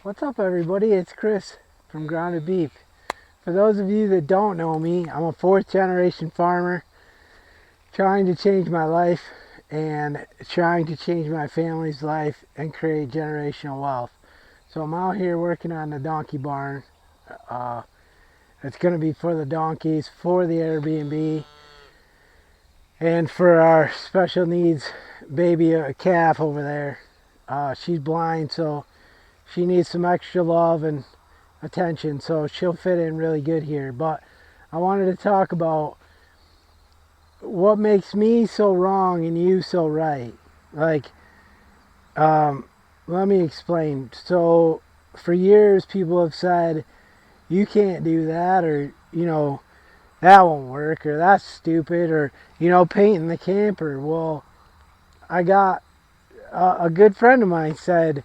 What's up, everybody? It's Chris from Grounded Beef. For those of you that don't know me, I'm a fourth generation farmer trying to change my life and trying to change my family's life and create generational wealth. So I'm out here working on the donkey barn. Uh, it's going to be for the donkeys, for the Airbnb, and for our special needs baby, a calf over there. She's blind, so she needs some extra love and attention, so she'll fit in really good here. But I wanted to talk about what makes me so wrong and you so right. Like, let me explain. So for years people have said you can't do that, or that won't work, or that's stupid, or painting the camper. Well, I got a good friend of mine said,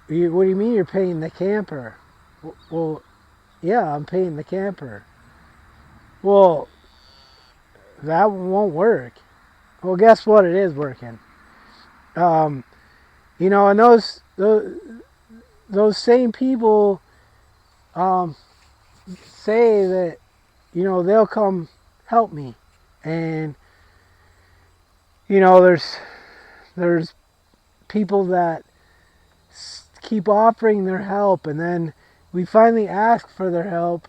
what do you mean you're painting the camper? Well, yeah, I'm painting the camper. Well, that won't work. Well, guess what? It is working. Um, and those same people say that they'll come help me, and there's people that keep offering their help, and then we finally ask for their help,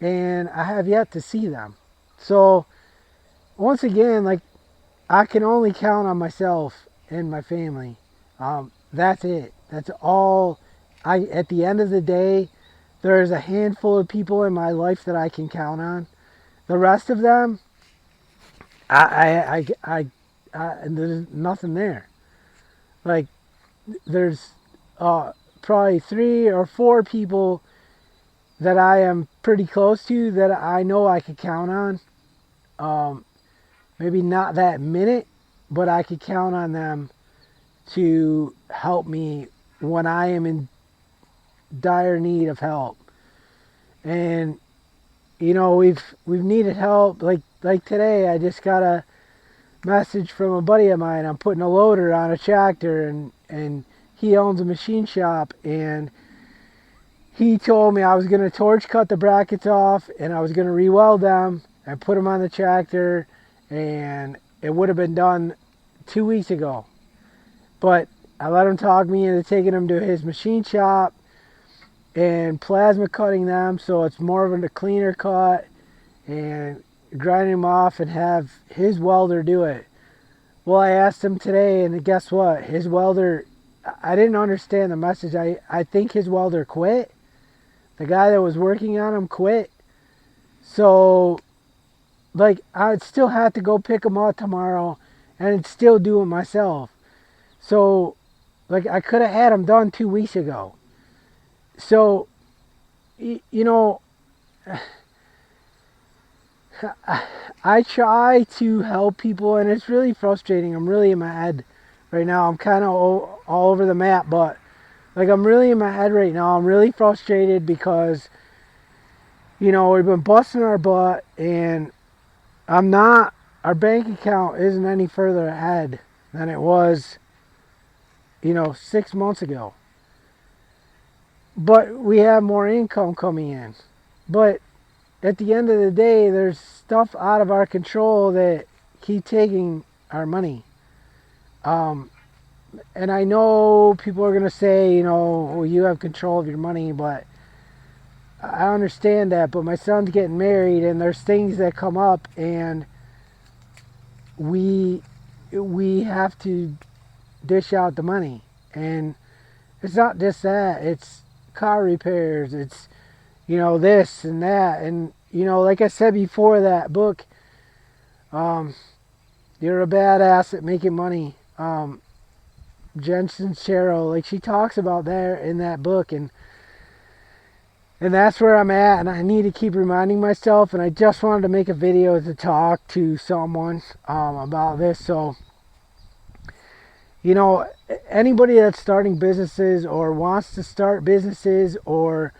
and I have yet to see them. So once again, like, I can only count on myself and my family. That's it. That's all. At the end of the day, there's a handful of people in my life that I can count on. The rest of them, there's nothing there. Like, there's probably 3 or 4 people that I am pretty close to that I know I could count on. Maybe not that minute, but I could count on them to help me when I am in dire need of help. And we've needed help. Like today, I just got a message from a buddy of mine. I'm putting a loader on a tractor, and he owns a machine shop, and he told me I was going to torch cut the brackets off, and I was going to re-weld them and put them on the tractor, and it would have been done 2 weeks ago. But I let him talk me into taking them to his machine shop and plasma cutting them, so it's more of a cleaner cut, and grinding them off and have his welder do it. Well, I asked him today, and guess what? His welder, I didn't understand the message. I think his welder quit. The guy that was working on him quit. So, like, I'd still have to go pick him up tomorrow and still do it myself. So, like, I could have had him done 2 weeks ago. So, I try to help people, and it's really frustrating. I'm really in my head right now. I'm kind of all over the map, but like, I'm really in my head right now. I'm really frustrated because we've been busting our butt, and our bank account isn't any further ahead than it was 6 months ago. But we have more income coming in. But at the end of the day, there's stuff out of our control that keep taking our money. And I know people are going to say, well, you have control of your money, but I understand that. But my son's getting married, and there's things that come up, and we have to dish out the money. And it's not just that. It's car repairs. It's, this and that. And, like I said before, that book, You're a Badass at Making Money, Jen Sincero, like, she talks about there in that book, and that's where I'm at, and I need to keep reminding myself. And I just wanted to make a video to talk to someone about this. So, anybody that's starting businesses or wants to start businesses or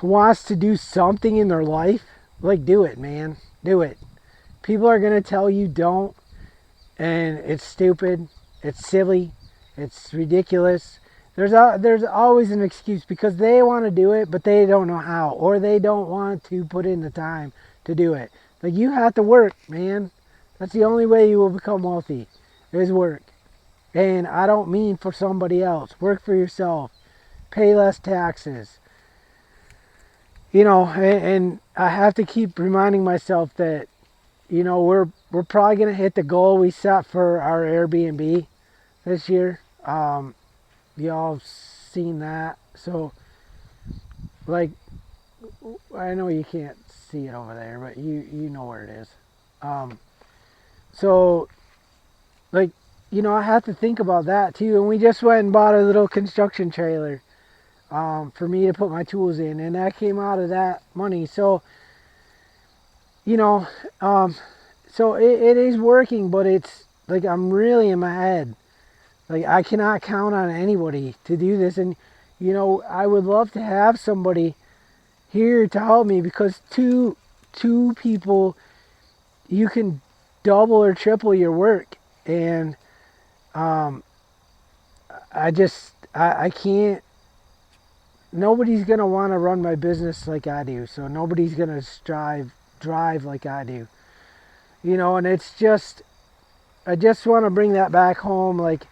wants to do something in their life, like, do it, man. Do it. People are going to tell you don't, and it's stupid, it's silly, It's ridiculous. There's always an excuse because they want to do it, but they don't know how, or they don't want to put in the time to do it. Like, you have to work, man. That's the only way you will become wealthy, is work. And I don't mean for somebody else. Work for yourself. Pay less taxes. And I have to keep reminding myself that, we're probably going to hit the goal we set for our Airbnb this year. Y'all seen that. So, like, I know you can't see it over there, but you know where it is. So, like, I have to think about that too. And we just went and bought a little construction trailer for me to put my tools in, and that came out of that money. So, so it is working, but it's like I'm really in my head. Like, I cannot count on anybody to do this. And, I would love to have somebody here to help me, because two people, you can double or triple your work. And I can't, nobody's going to want to run my business like I do. So nobody's going to drive like I do. And it's just, I just want to bring that back home. Like,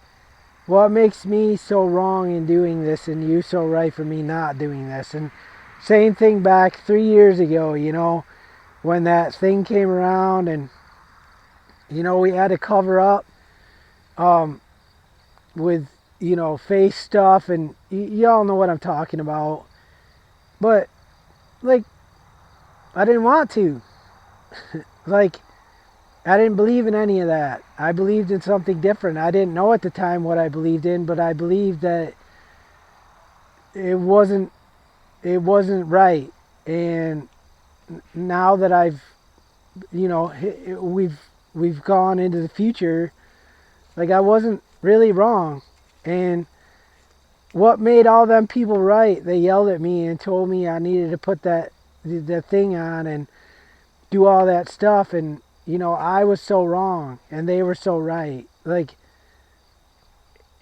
what makes me so wrong in doing this and you so right for me not doing this? And same thing back 3 years ago, when that thing came around, and, we had to cover up with, face stuff, and y'all know what I'm talking about. But, like, I didn't want to. Like, I didn't believe in any of that. I believed in something different. I didn't know at the time what I believed in, but I believed that it wasn't right. And now that I've, we've gone into the future, like, I wasn't really wrong. And what made all them people right? They yelled at me and told me I needed to put the thing on and do all that stuff, and I was so wrong and they were so right. Like,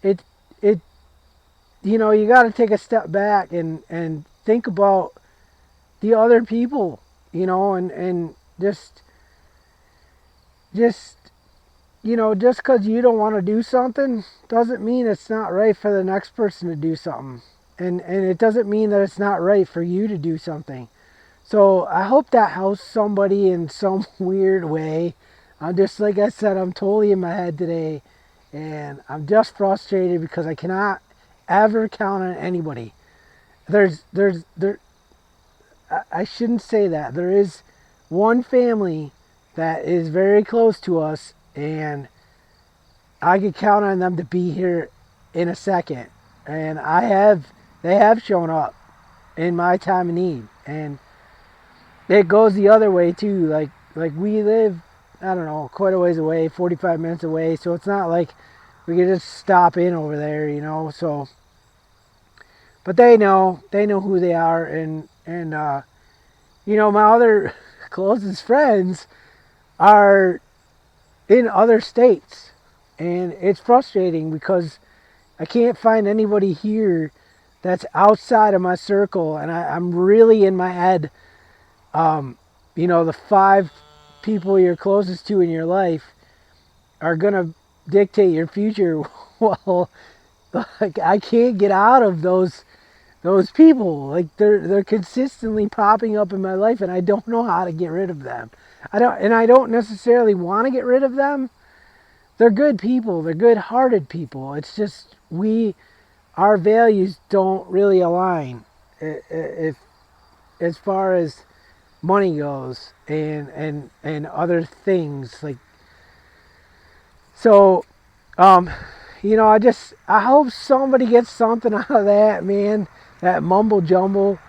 it you got to take a step back and think about the other people, and just just because you don't want to do something doesn't mean it's not right for the next person to do something, and it doesn't mean that it's not right for you to do something. So I hope that helps somebody in some weird way. I'm just, like I said, I'm totally in my head today, and I'm just frustrated because I cannot ever count on anybody. I shouldn't say that. There is one family that is very close to us, and I could count on them to be here in a second. And they have shown up in my time of need, and it goes the other way too. Like we live, I don't know, quite a ways away, 45 minutes away. So it's not like we can just stop in over there, So, but they know who they are, and my other closest friends are in other states, and it's frustrating because I can't find anybody here that's outside of my circle, and I'm really in my head. The 5 people you're closest to in your life are gonna dictate your future. Well, like, I can't get out of those people. Like, they're consistently popping up in my life, and I don't know how to get rid of them. I don't necessarily want to get rid of them. They're good people. They're good-hearted people. It's just our values don't really align, if as far as money goes, and other things. Like, so I hope somebody gets something out of that, man, that mumble jumble.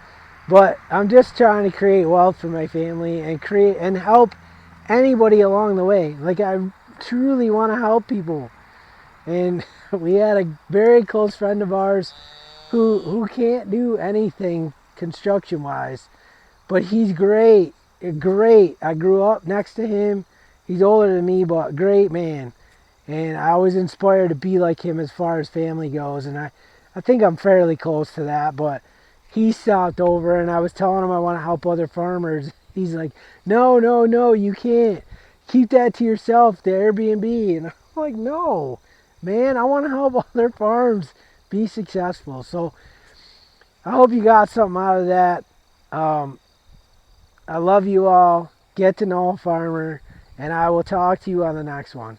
But I'm just trying to create wealth for my family and help anybody along the way. Like, I truly want to help people. And we had a very close friend of ours who can't do anything construction wise, but he's great. I grew up next to him. He's older than me, but great man. And I was inspired to be like him as far as family goes. And I think I'm fairly close to that. But he stopped over and I was telling him I want to help other farmers. He's like, no, no, no, you can't. Keep that to yourself, the Airbnb. And I'm like, no, man, I want to help other farms be successful. So I hope you got something out of that. Um, I love you all. Get to know a farmer. And I will talk to you on the next one.